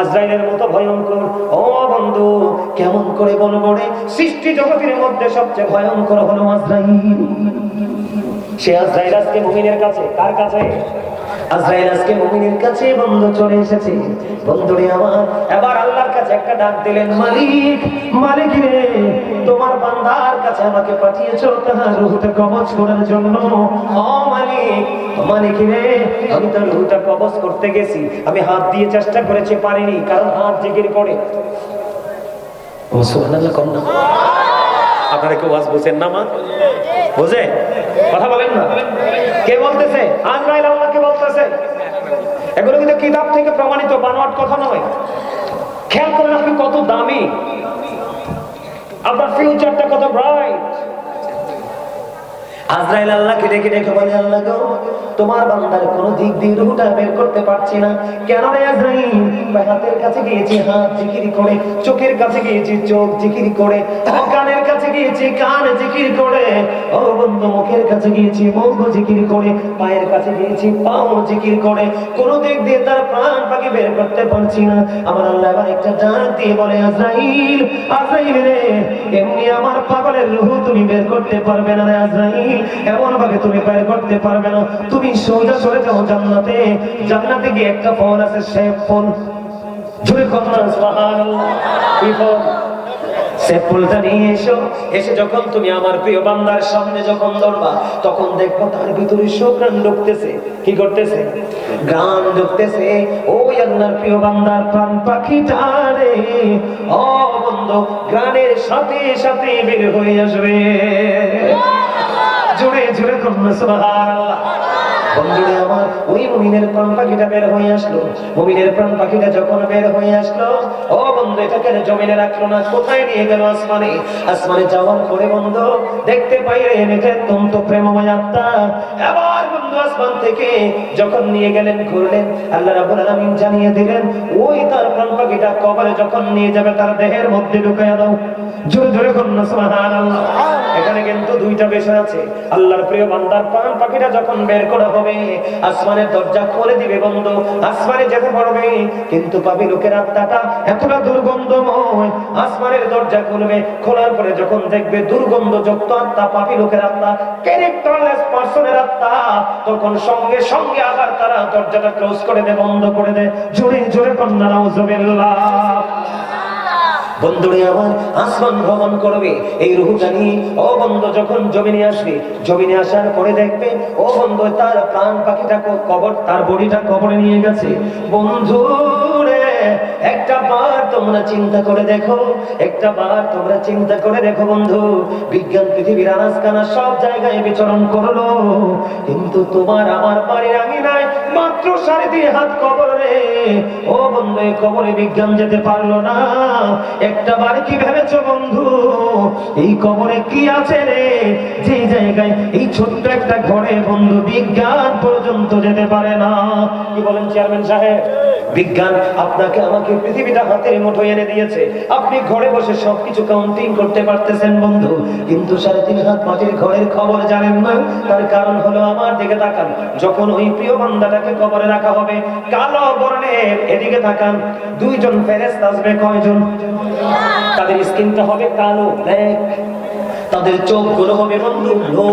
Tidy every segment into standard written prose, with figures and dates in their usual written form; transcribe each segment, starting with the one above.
আজরাইলের মতো ভয়ঙ্কর। ও বন্ধু, কেমন করে বলবো রে, সৃষ্টি জগতের মধ্যে সবচেয়ে ভয়ঙ্কর হলো আজরাইল। সে আজরাইল আজকে মুমিনের কাছে, কার কাছে? আজরাইল আজকে মুমিনের কাছে বন্ধু চলে এসেছে। বন্ধুরে আমার, এবার আল্লাহর কাছে একটা ডাক দিলেন, মালিক, মালিক রে, তোমার বান্দার কাছে আমাকে পাঠিয়েছো তার রূহটা কবজ করার জন্য। ও মালিক, মালিক রে, আমি তার রূহটা কবজ করতে গেছি, আমি হাত দিয়ে চেষ্টা করেছি, পারিনি, কারণ হাত জিকির করে। ও সুবহানাল্লাহ, কোন না আপনারা কেউ ওয়াজ বুঝেন না? মা বুঝে কথা বলেন না? কে বলতেছে? আজরাইল আল্লাহকে বলতেছে। এগুলো কিন্তু কিতাব থেকে প্রমাণিত, বানোয়াট কথা নয়। খেয়াল করেন আপনি কত দামি, আপনার ফিউচারটা কত ব্রাইট। আজরাইল আল্লাহকে ডেকে ডেকে বলে, আল্লাহ গো, তোমার বান্দার কোন দিক দিয়ে রূহটা বের করতে পারছি না। কেন রে আজরাইল? হাতের কাছে গিয়েছি হাত জিকির করে, চোখের কাছে গিয়েছি চোখ জিকির করে, কানের কাছে গিয়েছি কান জিকির করে, ও বন্ধু মুখের কাছে গিয়েছি মুখ জিকির করে, পায়ের কাছে গিয়েছি পাও জিকির করে, কোন দিক দিয়ে তার প্রাণ পাখি বের করতে পারছি না। আমার আল্লাহ এবার একটা ডাক দিয়ে বলে, আজরাইল, আজরাইল রে, এমনি আমার পাগলের রূহ তুমি বের করতে পারবে না রে আজরাইল, এমন ভাবে তুমি বের করতে পারবে না। তুমি সোজা চলে যাও জান্নাতে, জান্নাতে গিয়ে একটা ফল আছে, সে ফল, জোরে কথা সুবহানাল্লাহ, কি ফল? সে ফুলটা নিয়ে এসো, এসে যখন তুমি আমার প্রিয় বান্দার সামনে যখন ধরবা, তখন দেখবো তার ভিতরে সুঘ্রাণ ঢুকতেছে। কি করতেছে? গান ঢুকতেছে। ওই আল্লাহর প্রিয় বান্দার প্রাণ পাখিটা রে, ও বন্ধু, গানের সাথে সাথে বের হয়ে আসবে। জোরে জোরে করুন সুবহানাল্লাহ। বন্ধুরা আমার, ওই মুমিনের প্রাণ পাখিটা বের হয়ে আসলো। মুমিনের প্রাণ পাখিটা যখন বের হয়ে আসলো, ও বন্ধু, এটাকে জমিনে রাখলো না, কোথায় নিয়ে গেল? আসমানে। আসমানে যাওয়ার পরে বন্ধু দেখতে পাইলেন এটা অত্যন্ত প্রেমময় আত্মা। এবার বন্ধু আসমান থেকে যখন নিয়ে গেলেন, ঘুরলেন, আল্লাহ রাব্বুল আলামিন জানিয়ে দিলেন, ওই তার প্রাণ পাখিটা কবরে যখন নিয়ে যাবে, তার দেহের মধ্যে ঢুকাইয়া দাও। জোরে জোরে করুন সুবহানাল্লাহ। এখানে কিন্তু দুইটা বিষয় আছে। আল্লাহর প্রিয় বান্দার প্রাণ পাখিটা যখন বের করা হবে, আসমানের দরজা খুলে দিবে বন্ধু, আসমানে যেতে পারবে, কিন্তু পাপী লোকের আত্মাটা এতটা দুর্গন্ধময়, আসমানের দরজা খুলবে, খোলার পরে যখন দেখবে দুর্গন্ধযুক্ত আত্মা, পাপী লোকের আত্মা, ক্যারেক্টারলেস পারসনের আত্মা, তখন সঙ্গে সঙ্গে আবার তারা দরজাটা ক্লোজ করে দেয়, বন্ধ করে দেয়। জোরে জোরে কন্যা নাউজুবিল্লাহ। বন্ধুরে আমার, আসমান ভ্রমণ করবে এই রূহটা নিয়ে। ও বন্ধু যখন জমিনে আসবে, জমিনে আসার পরে দেখবে, ও বন্ধু, তার প্রাণ পাখিটা কবর, তার বডিটা কবরে নিয়ে গেছে। বন্ধু রে, একটা বার তোমরা চিন্তা করে দেখো, একটা বার তোমরা চিন্তা করে দেখো বন্ধু, বিজ্ঞান পৃথিবীর আনাজকানা সব জায়গায় বিচরণ করলো, কিন্তু তোমার আমার বাড়ির আঙিনায় মাত্র 3.5 হাত কবর রে। ও বন্ধু, এই কবরে বিজ্ঞান যেতে পারলো না। একটা বার কি ভেবেছো বন্ধু, এই কবরে কি আছে রে, যে জায়গায় এই ছোট্ট একটা ঘরে বন্ধু বিজ্ঞান পর্যন্ত যেতে পারে না? কি বলেন চেয়ারম্যান সাহেব? বিজ্ঞান আপনাকে আমাকে পৃথিবীটা হাতের মুঠোয় এনে দিয়েছে, আপনি ঘরে বসে সবকিছু কাউন্টিং করতে পারতেছেন বন্ধু, কিন্তু 3.5 হাত মাটির ঘরের খবর জানেন না। তার কারণ হলো, আমার দিকে তাকান, যখন ওই প্রিয় বান্দাটাকে কবরে রাখা হবে, কালো বর্ণের, এদিকে তাকান, 2 জন ফেরেশতা আসবে। কয়জন? তাদের স্কিনটা হবে কালো, ব্ল্যাক, তাদের চোখগুলো হবে বন্ধু লো।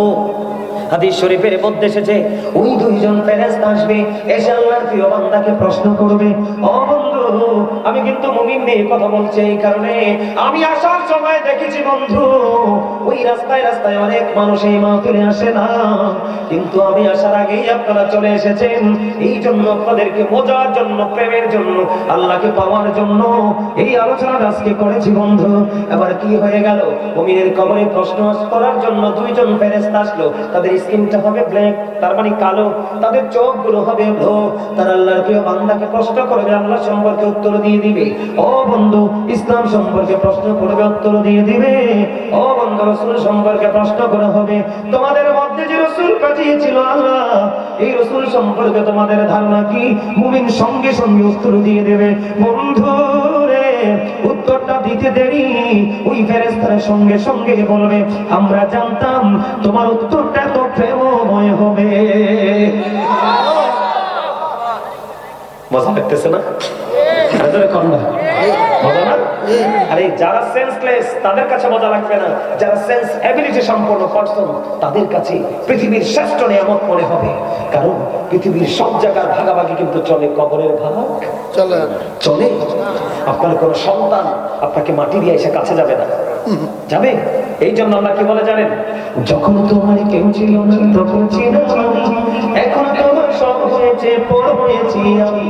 হাদিস শরীফের মধ্যে এসেছে, ওই 2 জন ফেরেশতা আসবে, এসে আল্লাহর প্রিয় বান্দাকে প্রশ্ন করবে। ও বন্ধু, আমি কিন্তু মুমিন নিয়ে কথা বলছি, এই কারণে আমি আসার সময় দেখেছি বন্ধু, ওই রাস্তায় রাস্তায় অনেক মানুষ এই মাহফিলে আসে না, কিন্তু আমি আসার আগেই আপনারা চলে এসেছেন। এই জন্য আপনাদেরকে মজার জন্য, প্রেমের জন্য, আল্লাহকে পাওয়ার জন্য এই আলোচনাটা আজকে করেছি বন্ধু। এবার কি হয়ে গেল, মুমিনের কবরে প্রশ্ন করার জন্য 2 জন ফেরেশতা আসলো। তাদের স্কিনটা হবে ব্ল্যাক, তার মানে কালো, তাদের চোখগুলো হবে ব্লু। তারা আল্লাহর প্রিয় বান্দাকে প্রশ্ন করবে, আল্লাহ সম্পর্কে উত্তর দিয়ে দিবে। ও বন্ধু, ইসলাম সম্পর্কে প্রশ্ন করবে, উত্তর দিয়ে দিবে। ও বন্ধু, রাসূল সম্পর্কে প্রশ্ন করা হবে, তোমাদের মধ্যে যে রাসূল পাঠিয়েছিল আল্লাহ, এই রাসূল সম্পর্কে তোমাদের ধারণা কি? মুমিন সঙ্গে সঙ্গে উত্তর দিয়ে দেবে। বন্ধু রে, উত্তরটা দিতে দেরি, ওই ফেরেশতারা সঙ্গে সঙ্গে বলবে, আমরা জানতাম তোমার উত্তরটা তো প্রেমময় হবে। মজা লাগতেছে না? ভেতরে কন্যা মজা না? আরে যারা সেন্সলেস তাদের কাছে মজা লাগবে না, যারা সেন্স এবিলিটি সম্পন্ন পারসন তাদের কাছে পৃথিবীর শ্রেষ্ঠ নিয়ামত মনে হবে। কারণ পৃথিবীর সব জায়গার ভাগাভাগি কিন্তু চলে, কবরের ভাগ চলে চলে। আপনার কোন সন্তান আপনাকে মাটি দিয়ে এসে কাছে যাবে না, যাবে? এই জন্য আল্লাহ কি বলে জানেন? যখন তোমার কেউ ছিল না তখন ছিলাম আমি, এখন তোমার সব হয়েছে, পর হয়েছি আমি।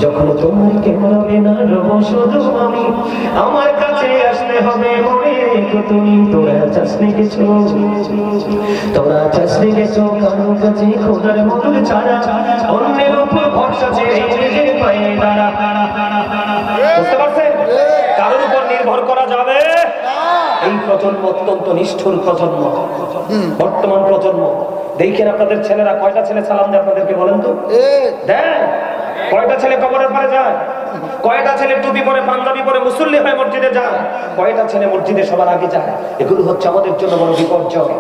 যখন তোমার কেউ রবে না, রব শুধু আমি। আমার কাছে আসতে হবে মনে রেখো তুমি, তোরা চাষনি কিছু, তোরা চাষনি গেছো কারোর কাছে খোদার মধুর ছাড়া, অন্যের উপর ভরসা ছেড়ে নিজের পায়ে দাঁড়া। বুঝতে পারছেন? কারোর উপর নির্ভর করা যাবে। এই প্রজন্ম অত্যন্ত নিষ্ঠুর প্রজন্ম, বর্তমান প্রজন্ম। দেখেন আপনাদের ছেলেরা কয়টা ছেলে সালাম দেয় আপনাদেরকে বলেন তো? দেয়? কয়টা ছেলে কবরের পারে যায়? কয়টা ছেলে টুপি পরে পাঞ্জাবি পরে মুসল্লি হয়ে মসজিদে যায়? কয়টা ছেলে মসজিদে সবার আগে যায়? এগুলো হচ্ছে আমাদের জন্য বড় বিপর্যয়।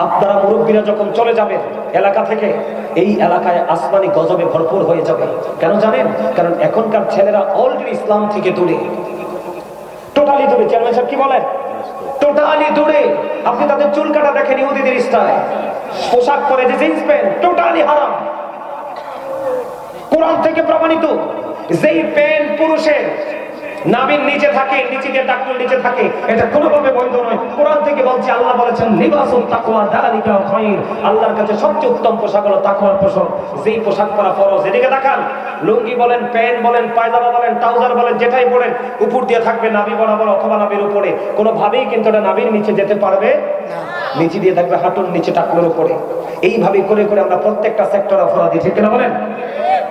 আপনারা মুরব্বীরা যখন চলে যাবেন এলাকা থেকে, এই এলাকায় আসমানি গজবে ভরপুর হয়ে যাবে। কেন জানেন? কারণ এখনকার ছেলেরা অলরেডি ইসলাম থেকে দূরে, টোটালি দূরে। চেয়ারম্যান সাহেব কি বলেন? টোটালি দূরে। আপনি তাদের চুল কাটা দেখেন ইহুদিদের স্টাইল, পোশাক পরে যে জিন্স প্যান্ট, টোটালি হারাম। কোরআন থেকে প্রমাণিত, যেই প্যান্ট পুরুষের নাভির নিচে থাকে, নিচে দিয়ে টাকনুর নিচে থাকে, এটা কোনোভাবে বৈধ নয়। কোরআন থেকে বলছে, আল্লাহ বলেছেন লিবাসুত তাকওয়া যালিকা খায়র, আল্লাহর কাছে সবচেয়ে উত্তম পোশাক হলো তাকওয়ার পোশাক। যেই পোশাক পরা ফরজ, এদিকে তাকান। লুঙ্গি বলেন, প্যান্ট বলেন, পায়জামা বলেন, ট্রাউজার বলেন, যেটাই পরেন উপর দিয়ে থাকবে নাভি বরাবর অথবা নাভির উপরে। কোনোভাবেই কিন্তু এটা নাভির নিচে যেতে পারবে না, নিচে দিয়ে থাকবে হাঁটুর নিচে টাকনুর উপরে। এইভাবে করে করে আমরা প্রত্যেকটা সেক্টর অপরাধী, ঠিক কিনা বলেন?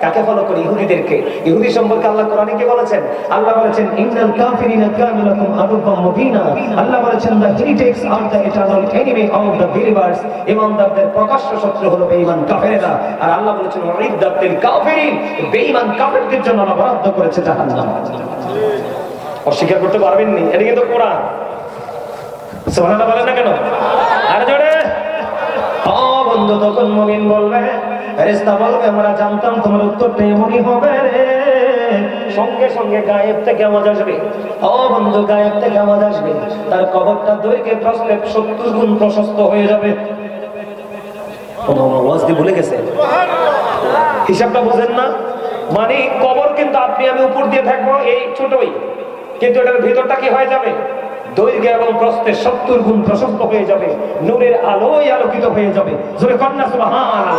কাকে ফলো করি? ইহুদিদেরকে। ইহুদি সম্পর্কে আল্লাহ কোরআনে কি বলেছেন? আল্লাহ বলেছেন ইন্নাল কাফিরিনা কানু লাকুম আদুওয়াম মুবিনা। আল্লাহ বলেছেন the heretics are the eternal enemy of the believers, ঈমানদারদের প্রকাশ্য শত্রু হলো বেঈমান কাফেররা। আর আল্লাহ বলেছেন উইদ্দাত লিল কাফিরিন, বেঈমান কাফেরদের জন্য আল্লাহ বরাদ্দ করেছে জাহান্নাম। অস্বীকার করতে পারবেন না, এটা কিন্তু কোরআন। সুবহানাল্লাহ বলেন না কেন? আর জোরে। ও বন্ধু, তখন মুমিন বলবে, ফেরেশতা বলবে, আমরা জানতাম তোমার উত্তরটা এমনই হবে রে। সঙ্গে সঙ্গে গায়েব থেকে আওয়াজ আসবে, ও বন্ধু গায়েব থেকে আওয়াজ আসবে, তার কবরটা দৈর্ঘ্যে প্রস্থে 70 গুণ প্রশস্ত হয়ে যাবে। আওয়াজ দিয়ে ভুলে গেছে, হিসাবটা বুঝেন না? মানে কবর কিন্তু আপনি আমি উপর দিয়ে থাকবো এই ছোটই, কিন্তু এটার ভিতরটা কি হয়ে যাবে? দৈর্ঘ্য এবং প্রস্থে 70 গুণ প্রশস্ত হয়ে যাবে, নূরের আলোয় আলোকিত হয়ে যাবে। জোরে কন্যা সুবহানাল্লাহ,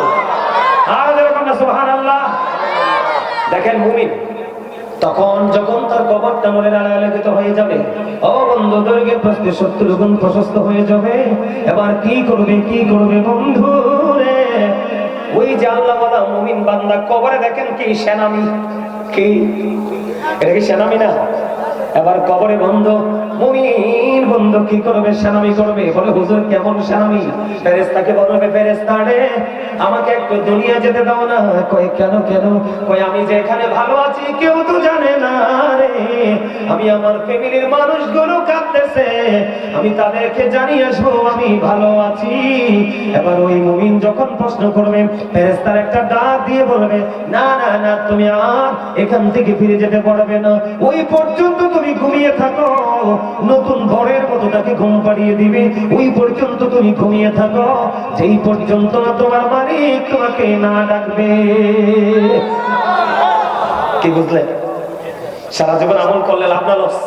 আর জোরে কন্যা সুবহানাল্লাহ। দেখেন মুমিন তখন যখন তার কবরটা নূরের আলোয় আলোকিত হয়ে যাবে, ও বন্ধু দৈর্ঘ্যে প্রস্থে 70 গুণ প্রশস্ত হয়ে যাবে। এবার কি করবে, কি করবে বন্ধু রে? ওই যে আল্লাহ ওয়ালা মুমিন বান্দা কবরে দেখেন কি সেনামি, কি এটা কি সেনামি না? এবার কবরে বন্ধু মুমিন বন্ধু কি করবে? সেনামি করবে। বলে হুজুর কেমন সেনামি? ফেরেশতাকে বলবে, ফেরেশতা রে আমাকে একটু দুনিয়া যেতে দাও না। কই কেন কেন? কই আমি যে এখানে ভালো আছি কেউ তো জানে না রে। আমি আমার ফ্যামিলির মানুষগুলো কাঁদতেছে, আমি তাদেরকে জানিয়ে আসবো আমি ভালো আছি। এবার ওই মুমিন যখন প্রশ্ন করবে, ফেরেশতার একটা ডাক দিয়ে বলবে, না না না, তুমি আর এখান থেকে ফিরে যেতে পারবে না। ওই পর্যন্ত তুমি ঘুমিয়ে থাকো, নতুন ভোরের মতো তাকে ঘুম পাড়িয়ে দিবে। ওই পর্যন্ত তুমি ঘুমিয়ে থাকো, যেই পর্যন্ত না তোমার মালিক তোমাকে না ডাকবে। কি বুঝলেন? সারা জীবন আমল করলে লাভ না লস?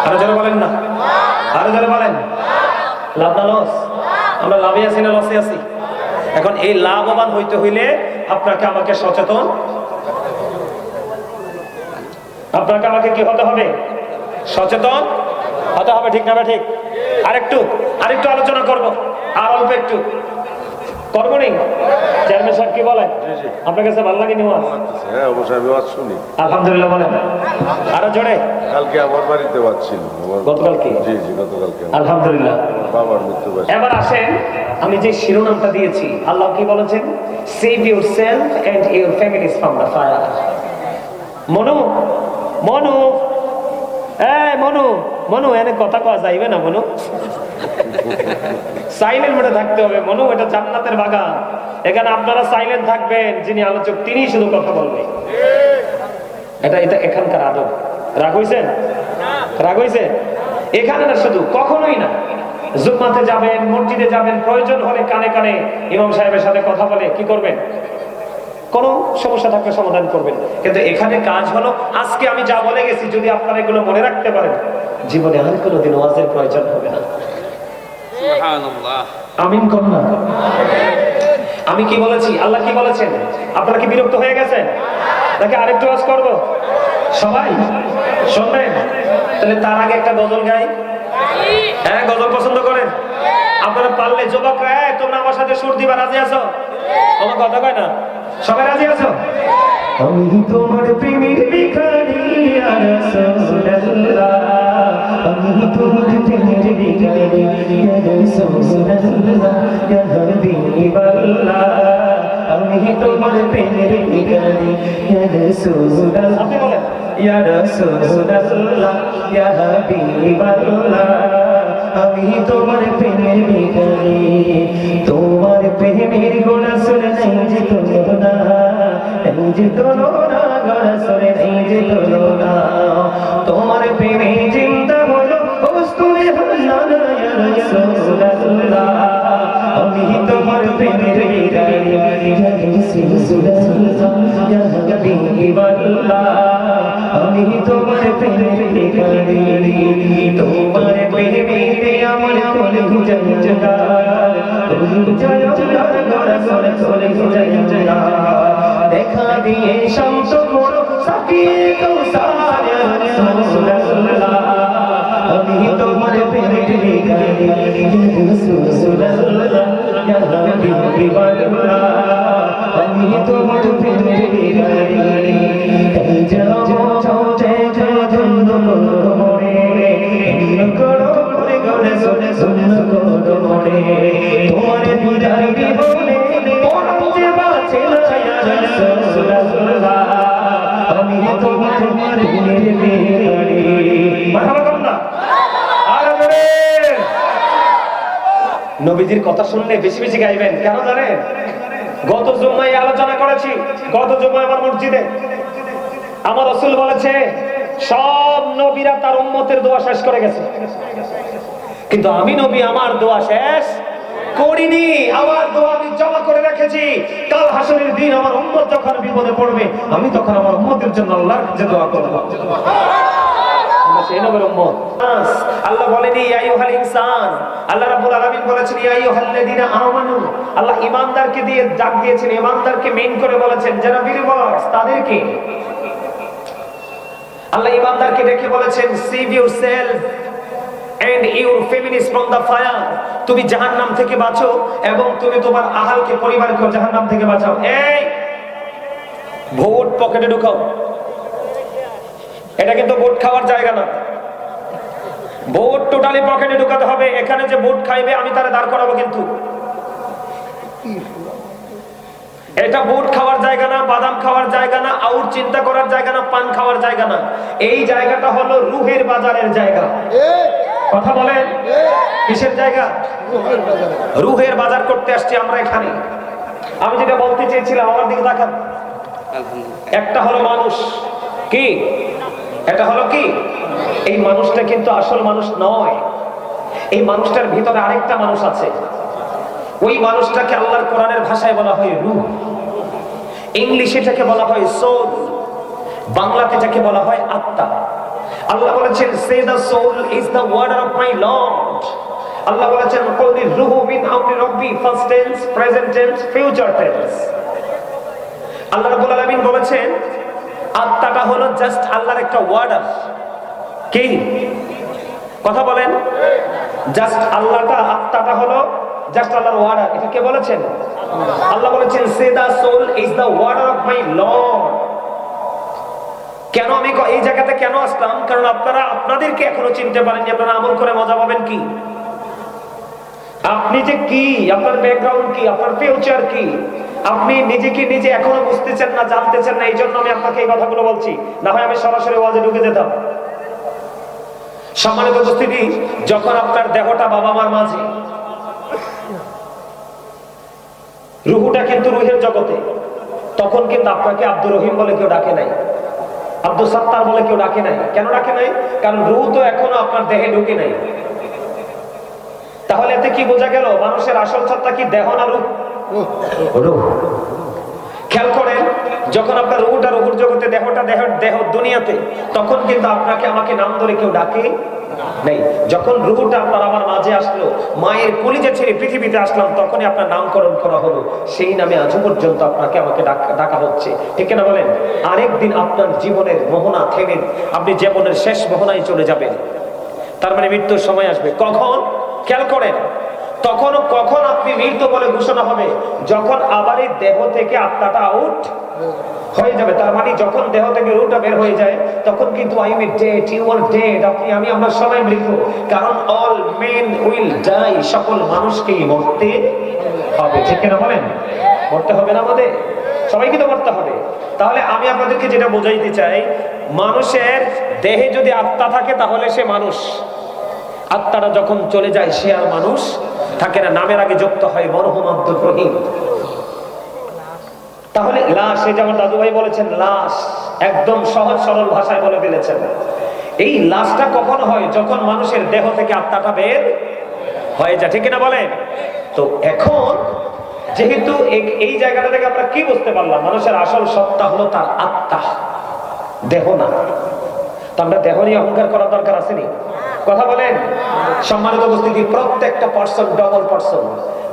আরো যারা বলেন না, আরো যারা বলেন লাভ না লস? আমরা লাভে আছি না লসে আছি? এখন এই লাভবান হইতে হইলে আপনাকে আমাকে সচেতন, আপনাকে আমাকে কি হতে হবে? সচেতন হতে হবে, ঠিক না? ঠিক। আরেকটু আলোচনা করব, আর অল্প একটু করবো নি? চেয়ারম্যান সাহেব কি বলেন? আপনার কাছে ভালো লাগে নিওয়াজ? হ্যাঁ অবশ্যই, আমি ওয়াজ শুনি। আলহামদুলিল্লাহ বলেন। আরো জোরে। কালকে আমার বাড়িতে ওয়াজ ছিল। গতকালকে? জি জি, গতকালকে। আলহামদুলিল্লাহ। বাবার মৃত্যুবার্ষিকী। এবার আসেন, আমি যে শিরোনামটা দিয়েছি, আল্লাহ কি বলেছেন? Save yourself and your families from the fire. Monu Monu এই মনু মনু, এনে কথা কওয়া যাইবে না মনু, সাইলেন্ট মোডে থাকতে হবে মনু। এটা জান্নাতের বাগান, এখানে আপনারা সাইলেন্ট থাকবেন, যিনি আলোচক তিনি শুধু কথা বলবেন। এটা এটা এখানকার আদব। রাগ হইছেন? রাগ হইছে? এখানে না, শুধু কখনোই না। জুম্মাতে যাবেন, মসজিদে যাবেন, প্রয়োজন হলে কানে কানে ইমাম সাহেবের সাথে কথা বলে কি করবেন, কোনো সমস্যা থাকলে সমাধান করবেন। কিন্তু এখানে কাজ হলো, আজকে আমি যা বলে গেছি যদি আপনারা এগুলো মনে রাখতে পারেন, জীবনে আর কোনোদিন ওয়াজের প্রয়োজন হবে না। আমিন কোন না? আমি কি বলেছি, আল্লাহ কি বলেছেন? আপনারা কি বিরক্ত হয়ে গেছেন নাকি আরেকটু ওয়াজ করব? সবাই শুনবেন? তাহলে তার আগে একটা গজল গাই। হ্যাঁ, গজল পছন্দ করেন আপনারা? পারলে যুবকরা তোমরা আমার সাথে সুর দিবা, রাজি আছো? আমার কথা কয় না, সবাই রাজি আছো? আমি তোমার প্রেমের ভিখারি ইয়া রাসূলুল্লাহ, আমি তোমার প্রেমের ভিখারি ইয়া রাসূলুল্লাহ, ইয়া হাবিবাল্লাহ, আমি তোমার প্রেমের ভিখারি ইয়া রাসূলুল্লাহ। আপনি বলেন, ইয়া রাসূলুল্লাহ, ইয়া হাবিবাল্লাহ, আমি তোমার প্রেমের ভিখারি। তোমার প্রেমের গোলা শুনে নাই যে তুলনা, এই যে তুলনা গোলা শুনে নাই যে তুলনা। তোমার প্রেমে চিন্তা হলো বস্তুরে হলো না ইয়া রাসূলুল্লাহ, আমি তোমার প্রেমের ভিখারি ইয়া রাসূলুল্লাহ, ইয়া হাবিবাল্লাহ, আমি তোমার প্রেমের ভিখারি। তোমার প্রেমেতে আমার কোলে যায় জগার, যায় জগার গড়া সরে সরে যায় জগার। দেখা দিয়ে শান্ত করো সাকিয়ে কৌসার ইয়া রাসূলুল্লাহ, আমি তোমার প্রেমের ভিখারি ইয়া রাসূলুল্লাহ, ইয়া হাবিবাল্লাহ, আমি তোমার প্রেমের ভিখারি। এই যাও যাও যাও ধন্য করো মরে, করো করে গলে শুনে শুনে করো মরে। তোমার দিদার বিহনে পরাণ যে বাঁচে না ইয়া রাসূলুল্লাহ, আমি তোমার প্রেমের ভিখারি। মারহাবা কম না? আরে জোরে! নবীজির কথা শুনলে বেশি বেশি গাইবেন। কেন জানেন? গত জুম্মায় আলোচনা করেছি, গত জুম্মায় আমার মসজিদে আমার রাসূল বলেছে সব নবীরা তার উম্মতের দোয়া শেষ করে গেছে, কিন্তু আমি নবী আমার দোয়া শেষ করিনি। আমার দোয়া আমি জমা করে রেখেছি। কাল হাসরের দিন আমার উম্মত যখন বিপদে পড়বে, আমি তখন আমার উম্মতের জন্য আল্লাহর কাছে দোয়া করব। সেই নবীর উম্মত। আল্লাহ বলেনি ইয়া আইয়ুহাল ইনসান, আল্লাহ রাব্বুল আলামিন বলেছেন ইয়া আইয়ুহাল্লাযীনা আমানু। আল্লাহ ঈমানদারকে দিয়ে ডাক দিয়েছেন, ঈমানদারকে মেইন করে বলেছেন যারা বিলিভার্স তাদেরকে। আল্লাহ ঈমানদারকে ডেকে বলেছেন save yourself and your families from the fire, তুমি জাহান্নাম থেকে বাঁচো এবং তুমি তোমার আহালকে পরিবারকে জাহান্নাম থেকে বাঁচাও। এই ভোট পকেটে ঢুকাও, এটা কিন্তু ভোট খাওয়ার জায়গা না। ভোট টোটালি পকেটে ঢুকাতে হবে। এখানে যে ভোট খাইবে আমি তারে দাঁড় করাবো, কিন্তু এটা ভোট খাওয়ার জায়গা না, বাদাম খাওয়ার জায়গা না, আউট চিন্তা করার জায়গা না, পান খাওয়ার জায়গা না। এই জায়গাটা হলো রুহের বাজারের জায়গা। কথা বলেন, কিসের জায়গা? রুহের বাজার করতে আসছি আমরা এখানে। আমি যেটা বলতে চেয়েছিলাম, আমার দিকে তাকান। একটা হলো মানুষ, কি এটা হলো কি? এই মানুষটা কিন্তু আসল মানুষ নয়। এই মানুষটার ভিতরে আরেকটা মানুষ আছে। ওই মানুষটাকে আল্লাহর কোরআনের ভাষায় বলা হয় রূহ, ইংলিশে এটাকে বলা হয় সোল, বাংলাতে এটাকে বলা হয় আত্মা। আল্লাহ বলেছেন সে the soul is the warder of my Lord. আল্লাহ বলেছেন কওলি রূহু মিন আমরি রাব্বি, first tense, present tense, future tense. আল্লাহ রাব্বুল আলামিন বলেছেন আত্মাটা হলো জাস্ট আল্লাহর একটা ওয়ার্ডার। কি কথা বলেন? জাস্ট আল্লাহটা, আত্মাটা হলো জাস্ট আল্লাহর ওয়ার্ডার। এটা কে বলেছেন? আল্লাহ বলেছেন সে the soul is the warder of my Lord. কেন আমি এই জায়গাতে কেন আসলাম? কারণ আপনারা আপনাদেরকে এখনো চিনতে পারেননি। আপনারা আমল করে মজা পাবেন কি? আপনি যে কি, আপনার ব্যাকগ্রাউন্ড কি, আপনার ফিউচার কি, আপনি নিজেকে নিজে এখনো বুঝতেছেন না, জানতেছেন না। এই জন্য আমি আপনাকে এই কথাগুলো বলছি, না হয় আমি সরাসরি ওয়াজে ঢুকে যেতাম। সম্মানিত উপস্থিতি, যখন আপনার দেহটা বাবা মার মাঝে, রুহুটা কিন্তু রুহের জগতে, তখন কিন্তু আপনাকে আব্দুর রহিম বলে কেউ ডাকে নাই। আব্দুল সাত্তার বলে কেউ ডাকে নাই। কেন ডাকে নাই? কারণ রূহ তো এখনো আপনার দেহে ঢুকে নাই। তাহলে এতে কি বোঝা গেল? মানুষের আসল সত্তা কি দেহ না রূহ? রূহ। খেয়াল করেন, যখন আপনার রূহটা রূহুর জগতে, দেহটা দেহ দুনিয়াতে, তখন কিন্তু আপনাকে আমাকে নাম ধরে কেউ ডাকে নেই। যখন রূহটা আপনার আমার মাঝে আসলো, মায়ের কলিজা ছেড়ে পৃথিবীতে আসলাম, তখনই আপনার নামকরণ করা হলো। সেই নামে আজও পর্যন্ত আপনাকে আমাকে ডাকা হচ্ছে, ঠিক না বলেন? আরেকদিন আপনার জীবনের মোহনা থেমে আপনি জীবনের শেষ মোহনায় চলে যাবেন। তার মানে মৃত্যুর সময় আসবে। কখন? খেয়াল করেন, কখন আপনি মৃত্যু বলে ঘোষণা হবে? যখন আবার এই দেহ থেকে আত্মাটা আউট হয়ে যাবে। তার মানে যখন দেহ থেকে রূহটা বের হয়ে যায়, তখন কিন্তু I am dead, you are dead, আমরা সবাই মৃত। কারণ অল মেন উইল ডাই, সকল মানুষকেই মরতে হবে, ঠিক না বলেন? মরতে হবে না আমাদের? সবাইকে তো মরতে হবে। তাহলে আমি আপনাদেরকে যেটা বোঝাইতে চাই, মানুষের দেহে যদি আত্মা থাকে তাহলে সে মানুষ। আত্মাটা যখন চলে যায় সে আর মানুষ থাকে না। নামের আগে যুক্ত হয় মরহুম আব্দুর রহিম। তাহলে লাশ, এই যেমন দাদু ভাই বলেছেন, লাশ একদম সহজ সরল ভাষায় বলে ফেলেছেন। এই লাশটা কখন হয়? যখন মানুষের দেহ থেকে আত্মাটা বের হয়ে যায়, ঠিক না বলেন? তো এখন যেহেতু এই জায়গাটা থেকে আমরা কি বুঝতে পারলাম? মানুষের আসল সত্তা হলো তার আত্মা, দেহ না। তো আমরা দেহ নিয়ে অহংকার করার দরকার আসেনি? কথা বলেন। সম্মানিত উপস্থিতি, প্রত্যেকটা পার্সন ডবল পার্সন,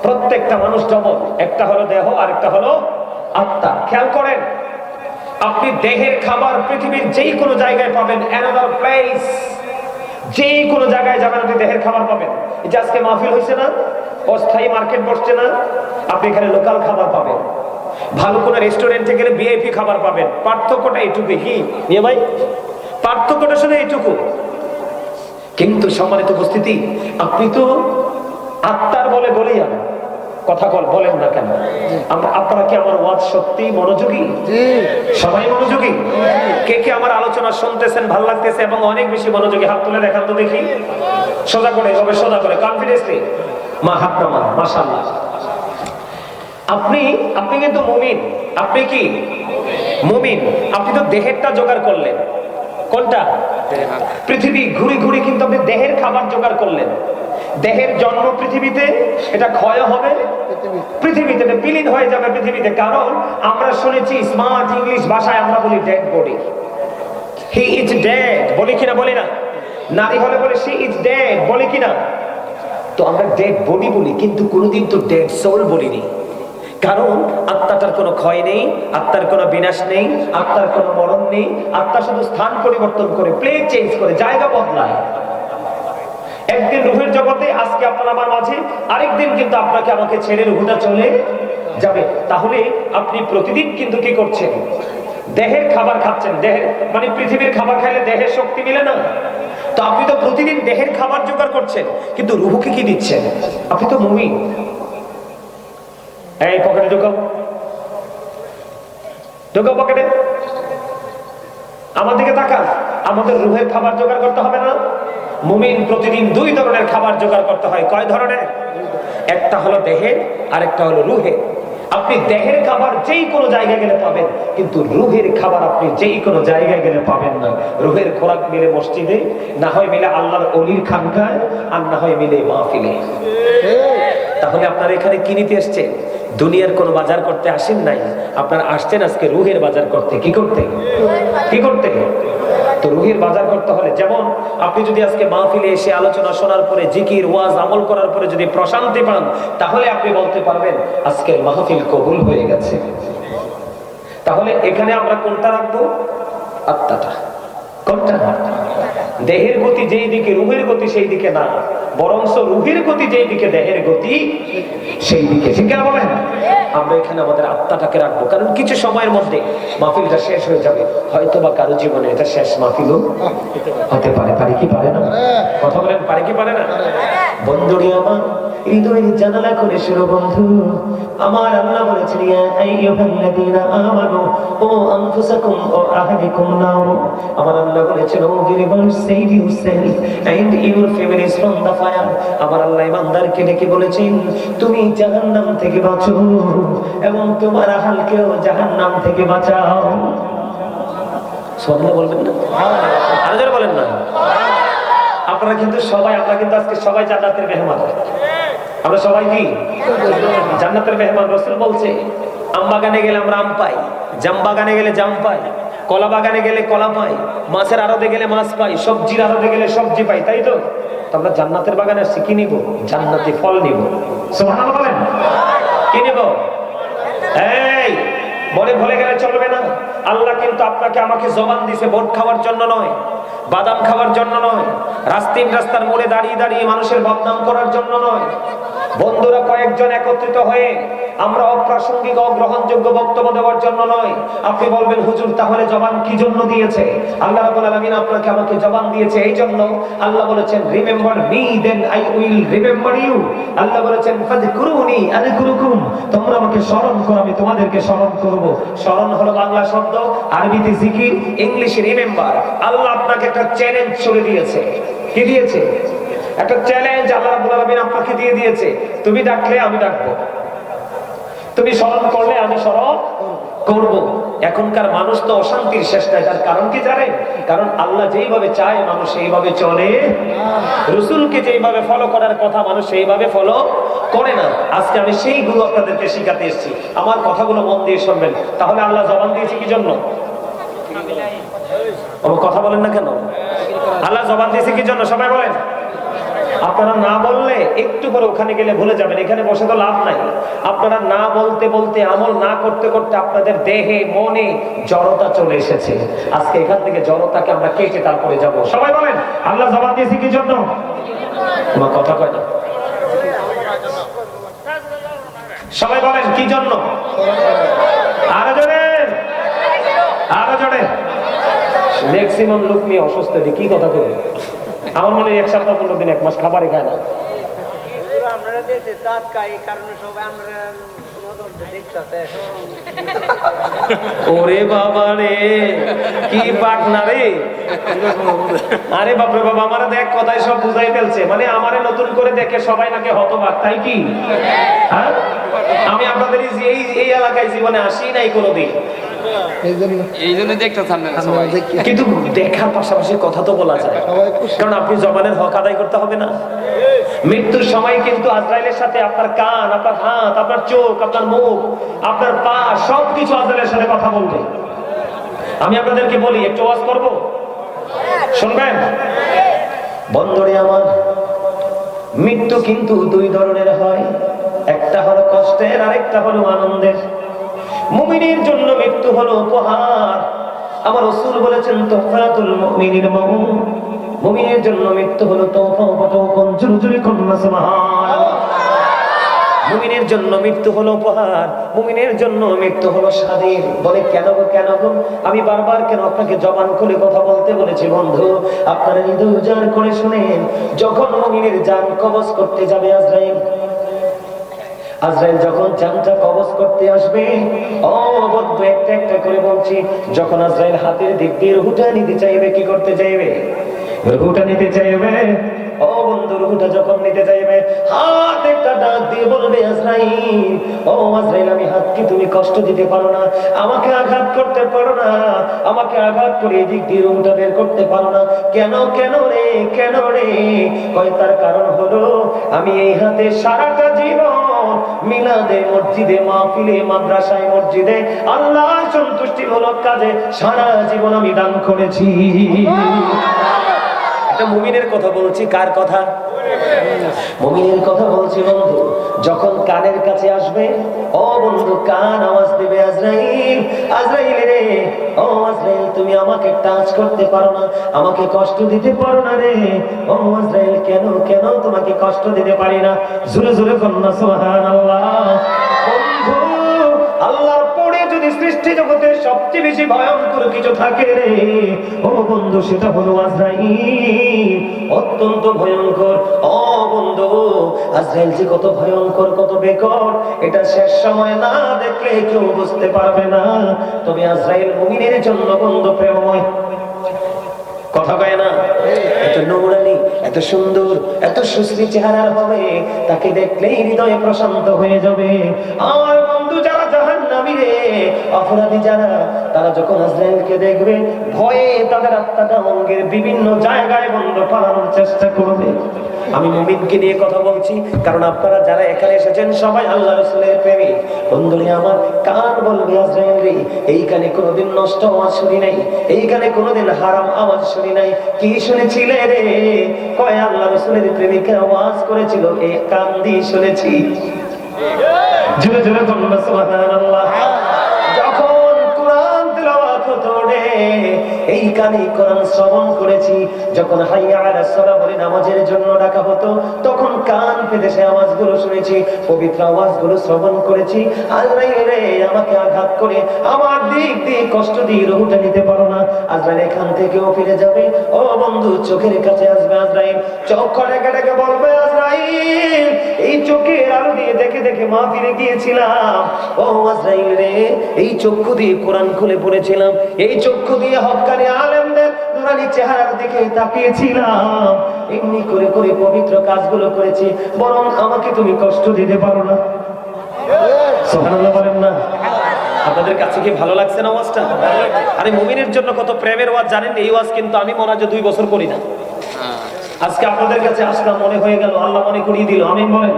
প্রত্যেকটা মানুষ ডবল। একটা হলো দেহ আর একটা হলো আত্মা। খেয়াল করেন, আপনি দেহের খাবার পৃথিবীর যেই কোনো জায়গায় পাবেন, অ্যানাদার প্লেস, যেই কোনো জায়গায় যাবেন আপনি দেহের খাবার পাবেন। এই যে আজকে মাহফিল হয়েছে না, অস্থায়ী মার্কেট বসছে না, আপনি এখানে লোকাল খাবার পাবেন। ভালো কোনো রেস্টুরেন্টে গেলে ভিআইপি খাবার পাবেন। পার্থক্যটা এইটুকু। কি নিয়ে ভাই? পার্থক্যটা শুধু এইটুকু। কিন্তু সম্মানিত উপস্থিতি, আপনি তো আত্মার বলে বলিয়া কথা বলেন না কেন? আপনারা কি আমার ওয়াজ সত্যি মনোযোগী? সবাই মনোযোগী? কে কে আমার আলোচনা শুনতেছেন, ভালো লাগতেছে এবং অনেক বেশি মনোযোগী? হাত তুলে দেখান তো দেখি। সোজা করে, এভাবে সোজা করে, কনফিডেন্সলি হাত নামান। মাশাআল্লাহ। আপনি কিন্তু মুমিন। আপনি কি মুমিন? আপনি তো দেহেরটা জোগাড় করলেন। কোনটা? পৃথিবী ঘুরি ঘুরি কিন্তু আপনি দেহের খাবার জোগাড় করলেন। দেহের জন্ম পৃথিবীতে, এটা ক্ষয় হবে পৃথিবীতে, এটা বিলীন হয়ে যাবে পৃথিবীতে। কারণ আমরা শুনেছি স্মার্ট ইংলিশ ভাষায় আমরা বলি dead body. He is dead বলি কিনা? বলি না? নারী হলে বলে শি ইজ ডেড, বলি কিনা? তো আমরা ডেড বডি বলি, কিন্তু কোনোদিন তো ডেড সোল বলিনি। কারণ আত্মাটার কোনো ক্ষয় নেই, আত্মার কোনো বিনাশ নেই, আত্মার কোনো মরণ নেই। আত্মা শুধু স্থান পরিবর্তন করে, প্লেস চেঞ্জ করে, জায়গা বদলায়। একদিন রূহের জগতে, আজকে আপনার আমার মাঝে, আরেকদিন কিন্তু আপনাকে আমাকে ছেড়ে রূহটা চলে যাবে। তাহলে আপনি প্রতিদিন কিন্তু কি করছেন? দেহের খাবার খাচ্ছেন। দেহের মানে পৃথিবীর খাবার খাইলে দেহের শক্তি মিলে না। তো আপনি তো প্রতিদিন দেহের খাবার জোগাড় করছেন, কিন্তু রূহকে কি দিচ্ছেন? আপনি তো মুমিন। এই পকেটে ঢোকাও, পকেটে। আমার দিকে তাকান। আমাদের রূহের খাবার জোগাড় করতে হবে না? মুমিন প্রতিদিন দুই ধরনের খাবার জোগাড় করতে হয়। কয় ধরনের? একটা হলো দেহের, আরেকটা হলো রূহের। আপনি দেহের খাবার যেই কোনো জায়গায় গেলে পাবেন, কিন্তু রূহের খাবার আপনি যেই কোনো জায়গায় গেলে পাবেন না। রূহের খোরাক মিলে মসজিদে, না হয় মিলে আল্লাহর অলির খানকায়, আর না হয় মিলে মাহফিলে। তাহলে আপনারা এখানে কি নিতে এসছেন? দুনিয়ার কোনো বাজার করতে আসেন নাই, আপনারা আসছেন আজকে রূহের বাজার করতে। কি করতে? কি করতে? তো রূহের বাজার করতে হলে, যেমন আপনি যদি আজকে মাহফিলে এসে আলোচনা শোনার পরে, জিকির ওয়াজ আমল করার পরে যদি প্রশান্তি পান, তাহলে আপনি বলতে পারবেন আজকের মাহফিল কবুল হয়ে গেছে। তাহলে এখানে আমরা কোনটা রাখবো? আত্মাটা। কোনটা? দেহের গতি যেই দিকে, রূহের গতি সেই দিকে না, বরঞ্চ রূহের গতি যেই দিকে, দেহের গতি সেই দিকে। ঠিক আছে বলেন? আমরা এখানে আমাদের আত্মাটাকে রাখবো, কারণ কিছু সময়ের মধ্যে মাহফিলটা শেষ হয়ে যাবে। হয়তো বা কারো জীবনে এটা শেষ মাহফিলও হতে পারে। পারে কি পারে না? কথা বলেন, পারে কি পারে না? বন্ধুরি আমার, হৃদয়ের জানালা করে শুরু বন্ধু। আমার আল্লাহ বলেছেন, ইয়া আইয়ুহাল্লাযীনা আমানু ও আনফুসাকুম ও আহলিকুম নার। আমার আল্লাহ বলেছেন, ও believers, save yourself and your families from the fire। আমার আল্লাহ ইমানদারকে ডেকে বলেছেন, তুমি জাহান্নাম থেকে বাঁচো এবং তোমার আহলকেও জাহান্নাম থেকে বাঁচাও। সুবহানাল্লাহ বলবেন না? আরো জোরে বলেন না। আপনারা কিন্তু সবাই, আমরা কিন্তু আজকে সবাই জান্নাতের মেহমান। আমরা সবাই কি জান্নাতের মেহমান? রাসূল বলছে আম বাগানে গেলে আমরা আম পাই, জাম বাগানে গেলে জাম পাই, কলা বাগানে গেলে কলা পাই, মাছের আড়তে গেলে মাছ পাই, সবজির আড়তে গেলে সবজি পাই, তাই তো? আমরা জান্নাতের বাগানে আসছি কি নিব? জান্নাতি ফল নিব। সুবহানাল্লাহ বলেন। কি নিব? এই মনে ভুলে গেলে চলবে না। আল্লাহ কিন্তু আপনাকে আমাকে জবান দিয়েছে ভোট খাওয়ার জন্য নয়, বাদাম খাওয়ার জন্য নয়, রাস্তার মোড়ে দাঁড়িয়ে দাঁড়িয়ে মানুষের বদনাম করার জন্য নয়। বন্ধুরা কয়েকজন একত্রিত হয়ে আমরা অপ্রাসঙ্গিক অগ্রহণযোগ্য বক্তব্য দেওয়ার জন্য নয়। আপনি বলবেন হুজুর তাহলে জবান কি জন্য দিয়েছে? আল্লাহ রাব্বুল আলামিন আপনাকে আমাকে জবান দিয়েছে এই জন্য। আল্লাহ বলেছেন remember me then I will remember you. আল্লাহ বলেছেন ফাযকুরুনি আযকুরুকুম, তোমরা আমাকে স্মরণ করো আমি তোমাদেরকে স্মরণ করব। স্মরণ হলো বাংলা শব্দ, আরবিতে জিকির, ইংলিশে রিমেম্বার। আল্লাহ আপনাকে একটা চ্যালেঞ্জ ছুড়ে দিয়েছে। কি দিয়েছে? একটা চ্যালেঞ্জ আল্লাহ রাব্বুল আলামিন আপনাকে দিয়ে দিয়েছে। তুমি ডাকলে আমি ডাকবো, তুমি স্মরণ করলে আমি স্মরণ করব। এখনকার মানুষ তো অশান্তির শেষ নাই। তার কারণ কি জানেন? কারণ আল্লাহ যেইভাবে চায় মানুষ সেইভাবে চলে, রাসূলকে যেইভাবে ফলো করার কথা মানুষ সেইভাবে ফলো করে না। আজকে আমি সেইগুলো আপনাদেরকে শিখাতে এসেছি। আমার কথাগুলো মন দিয়ে শুনবেন। তাহলে আল্লাহ জবান দিয়েছে কি জন্য? কথা বলেন না কেন? আল্লাহ জবান দিয়েছে কি জন্য? সবাই বলেন। আপনারা না বললে একটু করে ওখানে গেলে ভুলে যাবেন, এখানে বসে তো লাভ নাই। আপনারা না বলতে বলতে, আমল না করতে করতে আপনাদের দেহে মনে জড়তা চলে এসেছে। আজকে এখান থেকে জড়তাকে আমরা কেটে তারপরে যাব। সবাই বলেন আল্লাহ জবাব দিয়েছে কি জন্য? তোমার কথা কয় না। সবাই বলেন কি জন্য? আরো জোরে, আরো জোরে। ম্যাক্সিমাম লোক নিয়ে অসুস্থ, কি কথা কই? আমার মনে হয় 1 সপ্তাহ 15 দিন 1 মাস খাবারই খায় না। ওরে বাবা রে, কি পাক না রে। আরে বাপরে বাবা, আমারে দেখ কথাই সব বুঝাই ফেলছে। মানে আমারে নতুন করে দেখে সবাই নাকি হতবাক, তাই কি? হ্যাঁ, আমি আপনাদের এই এলাকায় জীবনে আসি নাই কোনোদিন। কিন্তু দেখার পাশাপাশি কথা তো বলা যায়, কারণ আপনি জবানের হক আদায় করতে হবে না? মৃত্যুর সময় কিন্তু আজরাইলের সাথে আপনার কান, আপনার হাত, আপনার চোখ, আপনার মুখ, আপনার পা সবকিছু আজরাইলের সাথে কথা বলবে। আমি আপনাদেরকে বলি, একটু ওয়াজ করব, শুনবেন? বন্ধুরে আমার, মৃত্যু কিন্তু 2 ধরনের হয়। একটা হলো কষ্টের, আরেকটা হলো আনন্দের। মুমিনের জন্য মৃত্যু হলো উপহার। আমার রাসূল বলেছেন তোফাতুল মুমিনিল মাউত, মুমিনের জন্য মৃত্যু হলো তোফা। কোন জুরজুরি কোন সুবহানাল্লাহ। মুমিনের জন্য মৃত্যু হলো উপহার, মুমিনের জন্য মৃত্যু হলো স্বাধীন। বলে কেন গো, কেন গো? আমি বারবার কেন আপনাকে জবান খুলে কথা বলতে বলেছি? বন্ধু আপনারা হৃদয় উজাড় করে শুনেন। যখন মুমিনের জান কবজ করতে যাবে আজরাইল, আজরাইল যখন জানটা কবজ করতে আসবে, ও বন্ধু একটা একটা করে বলছি, যখন আজরাইল হাতের দিক দিয়ে রূহটা নিতে চাইবে, কি করতে চাইবে? রূহটা নিতে চাইবে। ও বন্ধু রূহটা যখন নিতে চাইবে, হাত একটা ডাক দিয়ে বলবে আজরাইল, ও আজরাইল আমি হাতকে তুমি কষ্ট দিতে পারো না, আমাকে আঘাত করতে পারো না, আমাকে আঘাত করে এদিক দিয়ে রূহটা বের করতে পারো না। কেন কেন রে, কেন রে? কয় তার কারণ হলো আমি এই হাতে সারাটা জীবন মিলাদে, মসজিদে, মাহফিলে, মাদ্রাসায়, মসজিদে আল্লাহ সন্তুষ্টিমূলক কাজে সারা জীবন আমি দান করেছি। এটা মুমিনের কথা বলছি। কার কথা? মুমিনের কথা বলছি। বন্ধু যখন কানের কাছে আসবে, ও বন্ধু কান আওয়াজ দেবে আজরাইল, আজরাইল রে, ও আজরাইল তুমি আমাকে টাচ করতে পারো না, আমাকে কষ্ট দিতে পারো না রে। ও আজরাইল কেন কেন তোমাকে কষ্ট দিতে পারি না? জোরে জোরে বলনা সুবহানাল্লাহ। বন্ধু আল্লাহর পরে যদি সৃষ্টি জগতের সবচেয়ে বেশি ভয়ঙ্কর কিছু থাকে রে, ও বন্ধু সেটা হলো আজরাইল। অত্যন্ত ভয়ঙ্কর। ও বন্ধু আজরাইল যে কত ভয়ঙ্কর, কত বেকর, এটা শেষ সময় না দেখলে কেউ বুঝতে পারবে না। তবে আজরাইল মুমিনের জন্য বন্ধু প্রেমময়। কথা কয় না? এত নূরানি, এত সুন্দর, এত সুশ্রী চেহারার হবে, তাকে দেখলেই হৃদয়ে প্রশান্ত হয়ে যাবে। আর বন্ধু যারা জাহান্নামী রে, অপরাধী যারা, তারা যখন আজরাইলকে দেখবে ভয়ে তাদের আত্মাটা অঙ্গের বিভিন্ন জায়গায় বন্ধ পালানোর চেষ্টা করবে। আমি মুমিনকে নিয়ে কথা বলছি, কারণ আপনারা যারা এখানে এসেছেন সবাই আল্লাহ রাসূলের প্রেমী। বন্ধুরে আমার, কান বলবে আজরাইল রে, এইখানে কোনোদিন নষ্ট আওয়াজ শুনি নাই, এইখানে কোনোদিন হারাম আওয়াজ শুনি নাই। কি শুনেছিলে রে? কয় আল্লাহ রাসূলের প্রেমিকা আওয়াজ করেছিল, এই কান দিয়ে শুনেছি। জোরে জোরে বলুন সুবহানাল্লাহ। যখন কোরআন তেলাওয়াত হতো রে, এই কানে কোরআন শ্রবণ করেছি। যখন হাইয়া আলাস সালাহ বলে নামাজের জন্য ডাকা হতো, তখন কান পেতে সে আওয়াজগুলো শুনেছি, পবিত্র আওয়াজগুলো শ্রবণ করেছি। আজরাইল রে, আমাকে আঘাত করে আমার দিক দিয়ে কষ্ট দিয়ে রুহটা নিতে পারো না। আজরাইল এখান থেকেও ফিরে যাবে। ও বন্ধু, চোখের কাছে আসবে আজরাইল, চোখ ডেকে ডেকে বলবে আজরাইল, এই চোখের আলো দিয়ে দেখে দেখে মা ফিরে গিয়েছিলাম। ও আজরাইল রে, এই চক্ষু দিয়ে কোরআন খুলে পড়েছিলাম, এই চক্ষু দিয়ে হক্কানি আলেমদের নুরানি চেহারার দিকে তাকিয়েছিলাম, এমনি করে করে পবিত্র কাজগুলো করেছি, বরং আমাকে তুমি কষ্ট দিতে পারো না। সুবহানাল্লাহ বলেন না? আপনাদের কাছে কি ভালো লাগছে না ওয়াজটা? আরে মুমিনের জন্য কত প্রেমের ওয়াজ জানেন? এই ওয়াজ কিন্তু আমি মনে হয় 2 বছর করি না। আজকে আপনাদের কাছে আসলাম, মনে হয়ে গেল, আল্লাহ মনে করিয়ে দিল। আমিন বলেন।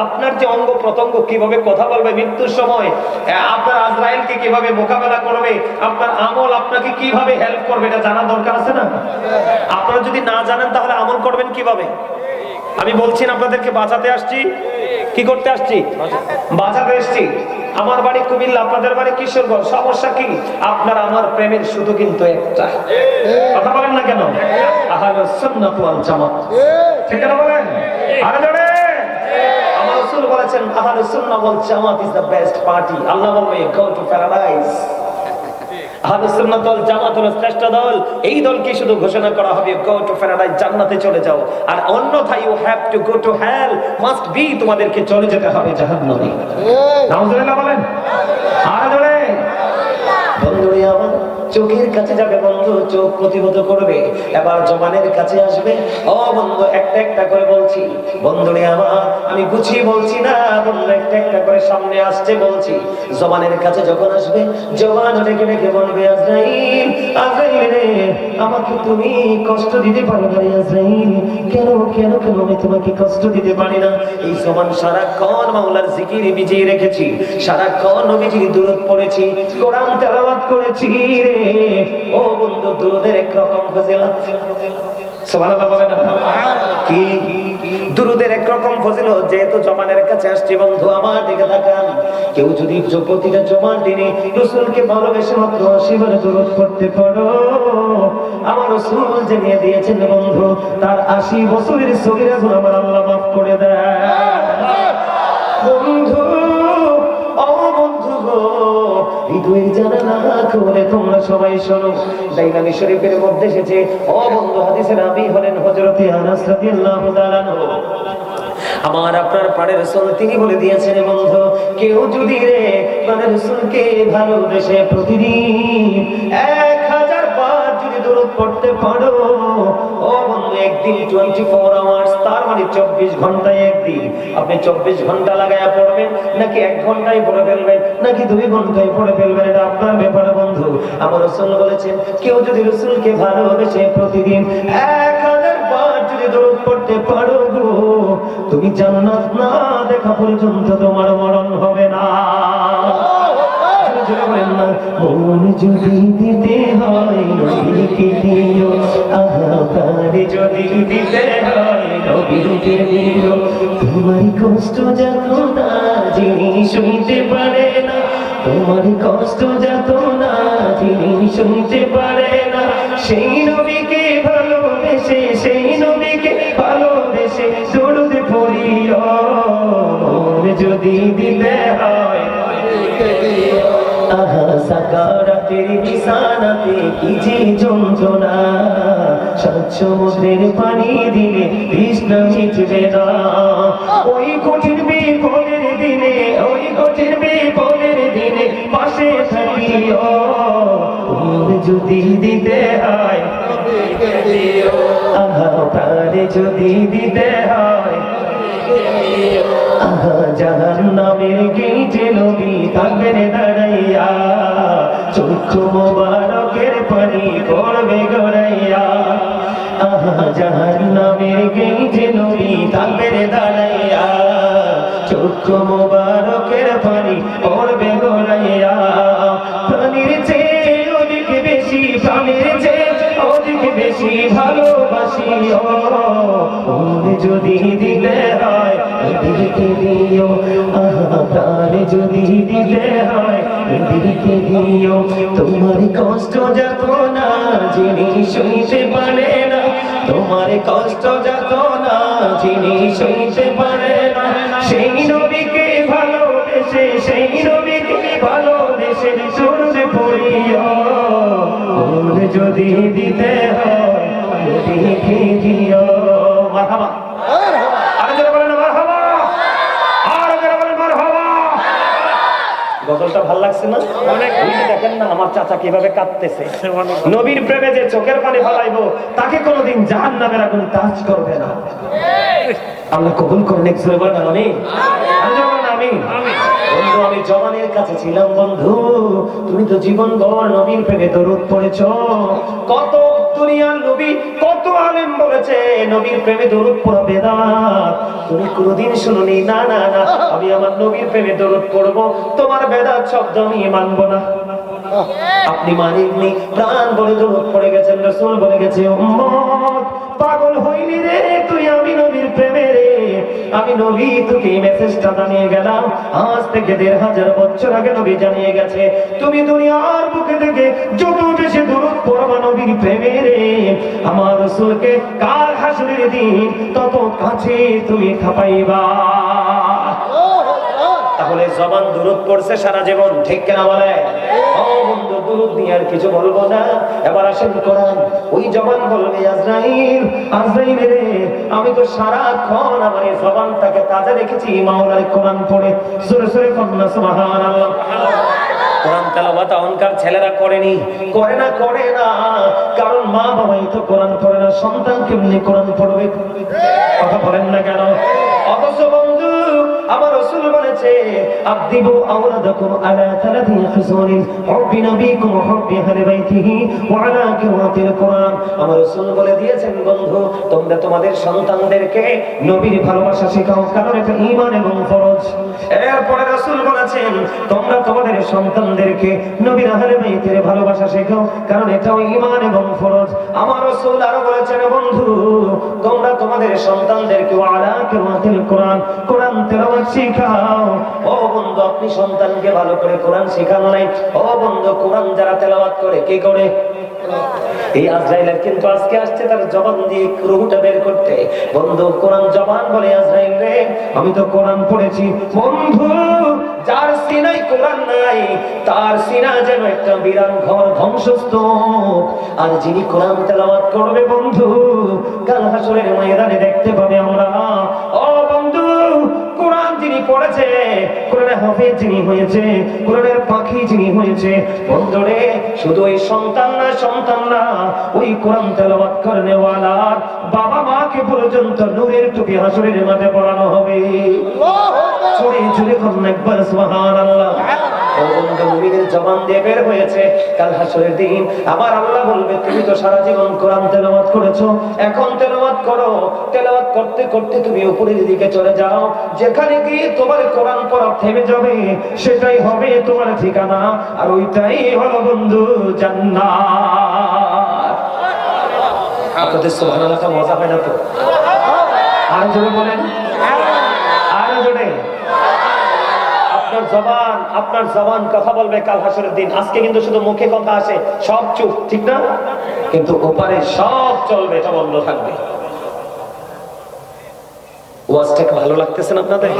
আপনার যে অঙ্গ প্রত্যঙ্গ কিভাবে কথা বলবে মৃত্যুর সময়, আপনার আজরাইলকে কিভাবে মোকাবেলা করবে, আপনার আমল আপনাকে কিভাবে হেল্প করবে, এটা জানা দরকার আছে না? আপনারা যদি না জানেন তাহলে আমল করবেন কিভাবে? আমি বলছি না, আপনাদেরকে বাঁচাতে আসছি। কি করতে আসছি? বাঁচাতে আসছি। আমার বাড়ি কুমিল্লা, আপনাদের বাড়ি কিশোরগঞ্জ। সমস্যা কি? আপনার আমার প্রেমের শুধু কিন্তু একটা। কথা বলেন না কেন? আহলুস সুন্নাহ ওয়াল জামাত। ঠিক না বলেন? আরে জোরে। আমার রাসূল বলেছেন আহলুস সুন্নাহ ওয়াল জামাত ইজ দ্য বেস্ট পার্টি। আল্লাহ বলবে গো টু প্যারাডাইস। আহলুস সুন্নাহ ওয়াল জামাত হলো শ্রেষ্ঠ দল। এই দলকে শুধু ঘোষণা করা হবে গো টু প্যারাডাইস, জান্নাতে চলে যাও। আর অন্যথায় you have to go to hell, must be, তোমাদেরকে চলে যেতে হবে জাহান্নামে। নাউজুবিল্লাহ বলেন। আরে জোরে। বন্ধুরে আমার, চোখের কাছে যাবে বন্ধু, চোখ প্রতিহত করবে। এবার জবানের কাছে আসবে। ও বন্ধু, একটা একটা করে বলছি বন্ধুরে আমার, আমি গুছিয়ে বলছি না বন্ধু, একটা একটা করে সামনে আসছে বলছি। জবানের কাছে যখন আসবে, জবান ডেকে ডেকে বলবে আজরাইল, আজরাইল রে, আমাকে তুমি কষ্ট দিতে পারো না আজরাইল। কেন কেন কেন আমি তোমাকে কষ্ট দিতে পারি না? এই জবান সারাক্ষণ মাওলার জিকির ভিজিয়ে রেখেছি, সারাক্ষণ নবীজির দুরূদ পড়েছি, কোরআন তেলাওয়াত করেছি রে। ও বন্ধু, দুরূদের একরকম ফজিলত। সুবহানাল্লাহ বলেন না? কি দুরূদের একরকম ফজিলত, যেহেতু জবানের কাছে আসছে বন্ধু আমার দিকে তাকান। কেউ যদি প্রতিটা জবান দিনে রাসূলকে ভালোবেসে মাত্র 80 বার দুরূদ পড়তে পারো, আমার রাসূল জানিয়ে দিয়েছেন বন্ধু, তার 80 বছরের সগীরা গুনাহ আমার আল্লাহ মাফ করে দেয়। বন্ধু, ও বন্ধু গো, হৃদয়ের জানালা খুলে তোমরা সবাই শোনো। দাইলামি শরীফের মধ্যে এসেছে, ও বন্ধু, হাদিসের রাবী হলেন হযরতে আনাস রাদিয়াল্লাহু তাআলা আনহু। আমার আপনার প্রাণের রাসূল তিনি বলে দিয়েছেন বন্ধু, কেউ যদি রে প্রাণের রাসূলকে ভালোবেসে প্রতিদিন 1000 বার যদি দুরূদ পড়তে পারো, ও বন্ধু, একদিন 24 আওয়ার্স, তার মানে 24 ঘন্টায় একদিন। আপনি 24 ঘন্টা লাগায়া পড়বেন, নাকি 1 ঘন্টায় পড়ে ফেলবেন, নাকি 2 ঘন্টায় পড়ে ফেলবেন, এটা আপনার ব্যাপার বন্ধু। আমার রাসূল বলেছেন, কেউ যদি রাসূলকে ভালোবেসে প্রতিদিন 1000 বার যদি দুরূদ পড়তে পারো গো, তুমি জান্নাত না দেখা পর্যন্ত তোমার মরণ হবে না। মন যদি দিতে হয় নবীকে দিও, আহার যদি দিতে হয় নবীকে দিও। তোমার কষ্ট যত না যিনি শুনতে পারে না, তোমার কষ্ট যত না যিনি শুনতে পারে না, সেই নবীকে ভালোবেসে, সেই নবীকে ভালোবেসে দুরূদ পড়িও। মন যদি দিতে হয় আহা, সাকারাতের বিছানাতে কি যে যন্ত্রণা, সাত সমুদ্রের পানি দিলে তৃষ্ণা মিটবে না। ওই কঠিন বিপদের দিনে, ওই কঠিন বিপদের দিনে পাশে থাকিও। মন যদি দিতে হয় আহা, প্রাণে যদি দিতে হয় আহা, জাহান্নামের গেইটে নবী থাকবেন দাঁড়াইয়া। চক্ষু মোবারকের পানি পড়বে গড়াইয়া জাহান্নামের গেইটে নবী থাকবে রে দাঁড়াইয়া চক্ষু মোবারকের পানি পড়বে গড়াইয়া প্রাণীর চেয়ে অধিক বেশি প্রাণীর চেয়ে অধিক বেশি ভালোবাসি ওরে যদি দিলে হয় দিকে দিও প্রাণ যদি দিলে হয় দিকে দিও তোমার কষ্ট যত না যিনি সইতে পারে না তোমার কষ্ট যত না যিনি সইতে পারে না সেই নবীকে ভালোবেসে সেই নবীকে ভালোবেসে সুরতে পড়িও ওরে যদি দিতে হয় দিকে দিও মারহাবা আরে যারা বলেন মারহাবা আর যারা বলেন মারহাবা গজলটা ভালো লাগছে না অনেক দেখেন না আমার চাচা কিভাবে কাঁদতেছে নবীর প্রেমে যে চোখের পানি ফলাইবো তাকে কোনোদিন জাহান্নামের আগুন টাচ করবে না আল্লাহ কবুল করেন এক জোরে বলেন আমিন আমিন বন্ধু আমি জওয়ানের কাছে ছিলাম বন্ধু তুমি তো জীবন ভর নবীর প্রেমে দরুদ পড়েছো কত দুনিয়ার নবী কত আলেম বলেছে নবীর প্রেমে দরুদ পড়া বেদাত তুমি কোনোদিন শুনোনি না না না আমি আমার নবীর প্রেমে দরুদ পড়বো তোমার বেদাত শব্দ আমি মানবো না আপনি মানেননি প্রাণ বলে দরুদ পড়ে গেছেন রাসূল বলে গেছে উম্মত পাগল হইলি রে তুই আমি নবীর প্রেমে রে আমি নবী তোকে এই মেসেজটা জানিয়ে গেলাম আজ থেকে ১৫০০ বছর আগে নবী জানিয়ে গেছে তুমি দুনিয়ার বুকে থেকে যত বেশি দরুদ পড়বা নবীর প্রেমে রে আমার রাসূলকে কাল হাসরের দিন তত কাছে তুমি খাপাইবা তাহলে জবান দরুদ পড়ছে সারা জীবন ঠিক কিনা বলে ও বন্ধু দরুদ নিয়ে আর কিছু বলবো না এবার আসেন কোরআন ওই জবান বলবে আজরাইল আজরাইল রে আমি তো সারাক্ষণ আমার এই জবানটাকে তাজা রেখেছি মাওলার কোরআন পড়ে জোরে জোরে কন্যা সুবহানাল্লাহ কোরআন তেলাওয়াত অহংকার ছেলেরা করেনি করে না কারণ মা বাবাই তো কোরআন পড়ে না সন্তান কেমনি কোরআন পড়বে কথা বলেন না কেন অথচ বন্ধু আমার রাসূল বলেছে আদিবু আওলাদাকুম আলা তালাতি খিসালিন হুব্বি নবীকুম হুব্বি আহলি বাইতিহি ওয়া আলা কিরাতিল কোরআন আমার রাসূল বলে দিয়েছেন বন্ধু তোমরা তোমাদের সন্তানদেরকে নবীর ভালোবাসা শেখাও কারণ এটা ঈমান এবং ফরজ এরপরে রাসূল বলেছেন তোমরা তোমাদের সন্তানদেরকে নবীর আহলে বাইতের ভালোবাসা শেখাও কারণ এটাও ঈমান এবং ফরজ আমার রাসূল আরো বলেছেন বন্ধু তোমরা তোমাদের সন্তানদেরকে ওয়া আলা কিরাতিল কোরআন কোরআন তেলাওয়াত শেখাও ও বন্ধু আপনি সন্তানকে ভালো করে কোরআন শেখান নাই ও বন্ধু কোরআন যারা তেলাওয়াত করে কি করে এই আজরাইলের কিন্তু আজকে আসছে তার জবান দিয়ে রূহটা বের করতে বন্ধু কোরআন জবান বলে আজরাইল রে আমি তো কোরআন পড়েছি বন্ধু যার সিনায় কোরআন নাই তার সিনা যেন একটা বিরান ঘর ধ্বংসস্তূপ আর যিনি কোরআন তেলাওয়াত করবে বন্ধু কাল হাসরের ময়দানে দেখতে পাবে আমরা ও বন্ধু কোরআন যিনি পড়েছে কোরআনের হাফেজ যিনি হয়েছে কোরআনের পাখি যিনি হয়েছে বন্ধুরে শুধু এই সন্তান না ওই কোরআন তেলাওয়াত করনে ওয়ালার বাবা মাকে পর্যন্ত নূরের টুপি হাসরের মাঝে পড়ানো হবে চড়ে চড়ে করুন একবার সুবহানাল্লাহ ও বন্ধু মুমিনের জবান দিয়ে বের হয়েছে কাল হাসরের দিন আবার আল্লাহ বলবে তুমি তো সারা জীবন কোরআন তেলাওয়াত করেছো এখন তেলাওয়াত করো তেলাওয়াত করতে করতে তুমি উপরের দিকে চলে যাও যেখানে গিয়ে তোমার কোরআন পড়া থেমে যাবে সেটাই হবে তোমার ঠিকানা আর ওইটাই হলো বন্ধু জান্নাত আপনাদের সুবহানাল্লাহ মজা হয় না তো আর জোরে বলেন আর জোরে আপনার জবান কথা বলবে কাল হাসরের দিন আজকে কিন্তু শুধু মুখে কথা আসে সব চুপ ঠিক না কিন্তু ওপারে সব চলবে এটা বন্ধ থাকবে ওয়াজটাকে ভালো লাগতেছে না আপনাদের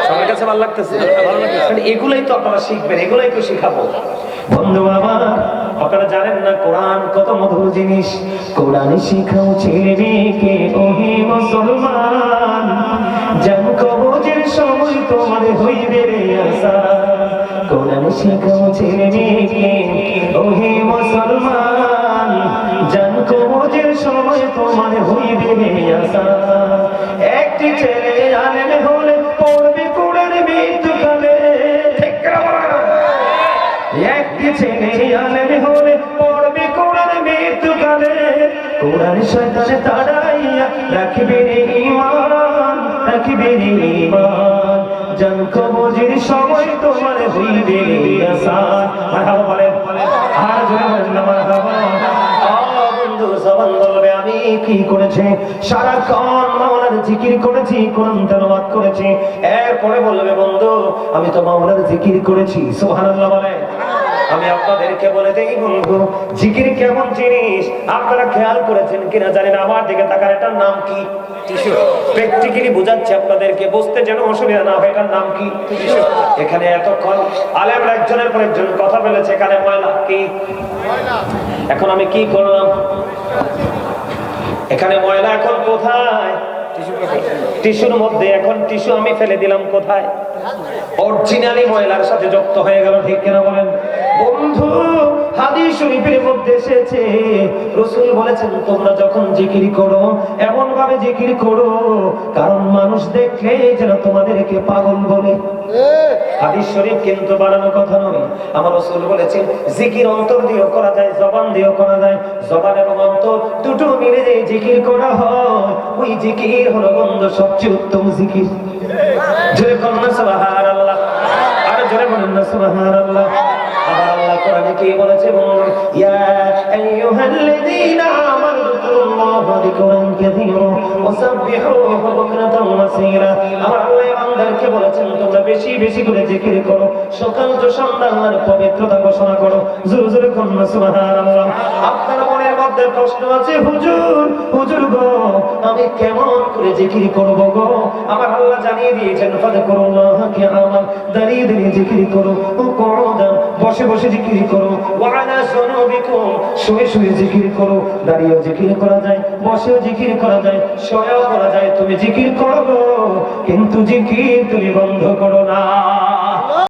সবার কাছে ভালো লাগতেছে এগুলাই তো আপনারা শিখবেন এগুলাই তো শিখাবো বন্ধু আমার আপনারা জানেন না কোরআন কত মধুর জিনিস কোরআন শিখাও ছেলে মেয়েকে ওহে মুসলমান জান কবজের সময় তোমার হইবে রে আশা কোরআন শিখাও ছেলে মেয়েকে ওহে মুসলমান জান কবজের সময় তোমার হইবে রে আশা একটি ছেলে আলেম হলে পড়বে কোরআন মৃত্যুকালে একটি ছেলে কোরআন শয়তানে তাড়াইয়া রাখবে রে ঈমান, রাখবে রে ঈমান। জান কবজের সময় তোমার হইবে রে আসান। মারহাবা বলেন, আর জোরে বলেন না মারহাবা। বন্ধু জবান বলবে আমি কি করেছি, সারাক্ষণ মাওলার জিকির করেছি, কোরআন তেলাওয়াত করেছি। এরপরে বলবে বন্ধু আমি তো মাওলার জিকির করেছি। সুবহানাল্লাহ বলে। আমি আপনাদেরকে বলে দেই বন্ধু, জিকির কেমন জিনিস আপনারা খেয়াল করেছেন কিনা জানি না। আমার দিকে তাকান, এটার নাম কি? টিস্যু। প্র্যাকটিক্যালি বোঝাচ্ছি আপনাদেরকে, বুঝতে যেন অসুবিধা না হয়। এটার নাম কি? টিস্যু। এখানে এতক্ষণ আলেমরা একজনের পর একজন কথা বলেছে, এখানে ময়লা কি? এখন আমি কি করলাম? এখানে ময়লা এখন কোথায়? টিস্যুর মধ্যে। এখন টিস্যু আমি ফেলে দিলাম কোথায়? অরিজিনালি ময়লার সাথে যুক্ত হয়ে গেল, ঠিক কিনা বলেন? বন্ধু হাদিস শরীফের মধ্যে এসেছে, রাসূল বলেছেন তোমরা যখন জিকির করো এমন ভাবে জিকির করো কারণ মানুষ দেখলে যেন তোমাদেরকে পাগল বলে। হাদিস শরীফ কিন্তু বানানো কথা নয়। আমার রাসূল বলেছেন জিকির অন্তর দিয়েও করা যায়, জবান দিয়েও করা যায়। জবান এবং অন্তর দুটো মিলে যে জিকির করা হয়, ওই জিকির হলো বন্ধু সবচেয়ে উত্তম জিকির। জোরে বলুন না সুবহানাল্লাহ, আর জোরে বলুন না সুবহানাল্লাহ। আবার আল্লাহ কোরআনে কি বলেছে বলুন, ইয়া আইয়ুহাল্লাযীনা আমানু যকুরুল্লাহা যিকরান কাসীরা ওয়াসাব্বিহুহু বুকরাতান ওয়া আসীরা। আমার আল্লাহ বান্দাদেরকে বলেছেন তোমরা বেশি বেশি করে জিকির করো, সকাল ও সন্ধ্যা আল্লাহর পবিত্রতা ঘোষণা করো। জোরে জোরে বলুন না সুবহানাল্লাহ। আপনার মনের মধ্যে প্রশ্ন আছে, হুজুর হুজুর গো আমি কেমন করে জিকির করব গো? আমার আল্লাহ জানিয়ে দিয়েছেন ফাযকুরুল্লাহা কিয়ামান, দাঁড়িয়ে দাঁড়িয়ে জিকির করো, কুউদান বসে বসে জিকির করো, ওয়া আলা জুনুবিকুম শুয়ে শুয়ে জিকির করো। দাঁড়িয়েও জিকির করা যায়, বসেও জিকির করা যায়, শুয়েও করা যায়। তুমি জিকির করো কিন্তু জিকির তুমি বন্ধ করো না।